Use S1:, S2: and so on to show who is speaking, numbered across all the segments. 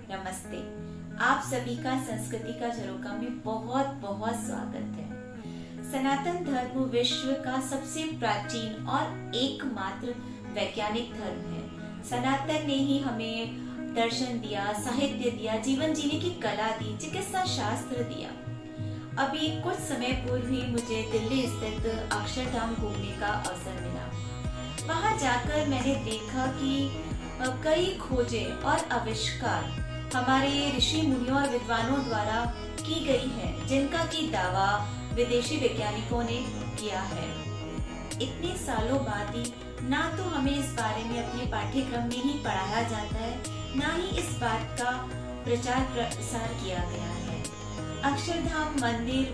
S1: नमस्ते। आप सभी का संस्कृति का झरोखा में बहुत बहुत स्वागत है। सनातन धर्म विश्व का सबसे प्राचीन और एकमात्र वैज्ञानिक धर्म है। सनातन ने ही हमें दर्शन दिया, साहित्य दिया, जीवन जीने की कला दी, चिकित्सा शास्त्र दिया। अभी कुछ समय पूर्व ही मुझे दिल्ली स्थित अक्षरधाम घूमने का अवसर मिला। वहां जाकर मैंने देखा कि कई खोजें और आविष्कार हमारे ऋषि मुनियों और विद्वानों द्वारा की गई है, जिनका की दावा विदेशी वैज्ञानिकों ने किया है। इतने सालों बाद ही ना तो हमें इस बारे में अपने पाठ्यक्रम में ही पढ़ाया जाता है, ना ही इस बात का प्रचार प्रसार किया गया है। अक्षरधाम मंदिर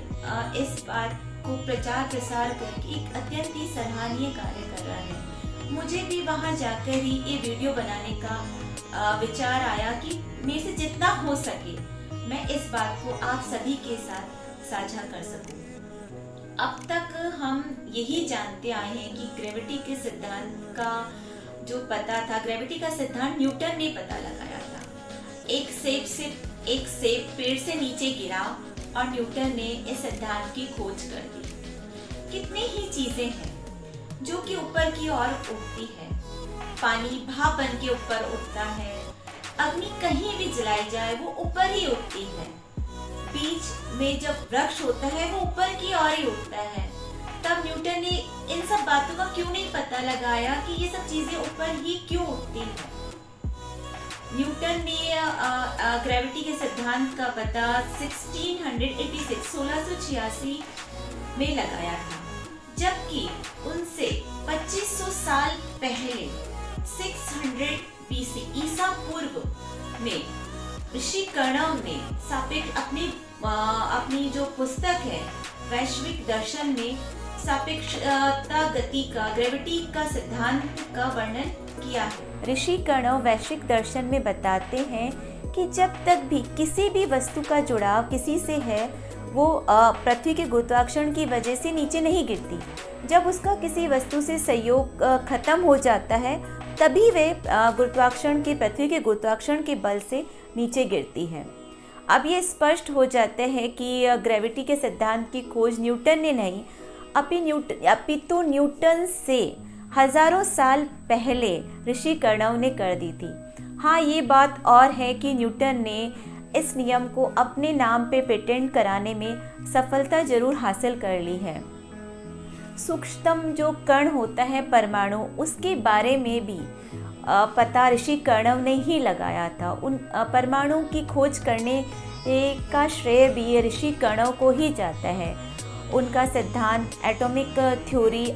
S1: इस बात को प्रचार प्रसार करके एक अत्यंत ही सराहनीय कार्य कर रहा है। मुझे भी वहां जाकर ही ये वीडियो बनाने का विचार आया कि मेरे से जितना हो सके मैं इस बात को आप सभी के साथ साझा कर सकूं। अब तक हम यही जानते आए हैं कि ग्रेविटी के सिद्धांत का जो पता था, ग्रेविटी का सिद्धांत न्यूटन ने पता लगाया था। एक सेब पेड़ से नीचे गिरा और न्यूटन ने इस सिद्धांत की खोज कर दी। कितनी ही चीजें हैं जो कि ऊपर की ओर उठती है। पानी भाप बन के ऊपर उठता है। अग्नि कहीं भी जलाई जाए वो ऊपर ही उठती है। बीच में जब वृक्ष होता है वो ऊपर की ओर ही उठता है। तब न्यूटन ने इन सब बातों का क्यों नहीं पता लगाया कि ये सब चीजें ऊपर ही क्यों उठती है। न्यूटन ने ग्रेविटी के सिद्धांत का पता 1686 में लगाया था, जबकि उनसे 2500 साल पहले 600 BC ईसा पूर्व में ऋषि कणव ने अपनी जो पुस्तक है वैश्विक दर्शन में सापेक्षता गति का, ग्रेविटी का सिद्धांत का वर्णन किया है। ऋषि कणव वैश्विक दर्शन में बताते हैं कि जब तक भी किसी भी वस्तु का जुड़ाव किसी से है वो पृथ्वी के गुरुत्वाकर्षण की वजह से नीचे नहीं गिरती। जब उसका किसी वस्तु से सहयोग खत्म हो जाता है तभी वे पृथ्वी के गुरुत्वाकर्षण के बल से नीचे गिरती है। अब ये स्पष्ट हो जाता है कि ग्रेविटी के सिद्धांत की खोज न्यूटन ने नहीं अपितु न्यूटन से हजारों साल पहले ऋषि कणव ने कर दी थी। हाँ, ये बात और है कि न्यूटन ने इस नियम को अपने नाम पे पेटेंट कराने में सफलता जरूर हासिल कर ली है। सूक्ष्मतम जो कण होता है परमाणु, उसके बारे में भी पता ऋषि कणव ने ही लगाया था। उन परमाणु की खोज करने का श्रेय भी ऋषि कणव को ही जाता है। उनका सिद्धांत एटॉमिक थ्योरी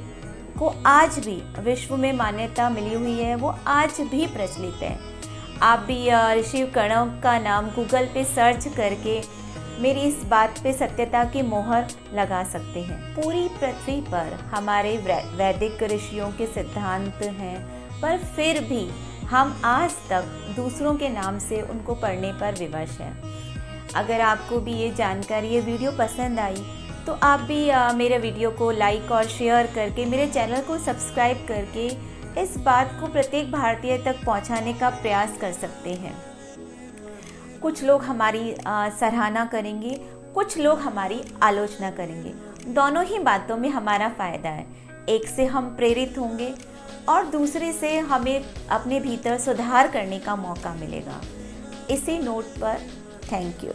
S1: को आज भी विश्व में मान्यता मिली हुई है, वो आज भी प्रचलित है। आप भी ऋषि कणव का नाम गूगल पे सर्च करके मेरी इस बात पे सत्यता की मोहर लगा सकते हैं। पूरी पृथ्वी पर हमारे वैदिक ऋषियों के सिद्धांत हैं, पर फिर भी हम आज तक दूसरों के नाम से उनको पढ़ने पर विवश हैं। अगर आपको भी ये जानकारी, ये वीडियो पसंद आई तो आप भी मेरे वीडियो को लाइक और शेयर करके, मेरे चैनल को सब्सक्राइब करके इस बात को प्रत्येक भारतीय तक पहुंचाने का प्रयास कर सकते हैं। कुछ लोग हमारी सराहना करेंगे, कुछ लोग हमारी आलोचना करेंगे। दोनों ही बातों में हमारा फ़ायदा है। एक से हम प्रेरित होंगे और दूसरे से हमें अपने भीतर सुधार करने का मौका मिलेगा। इसी नोट पर थैंक यू।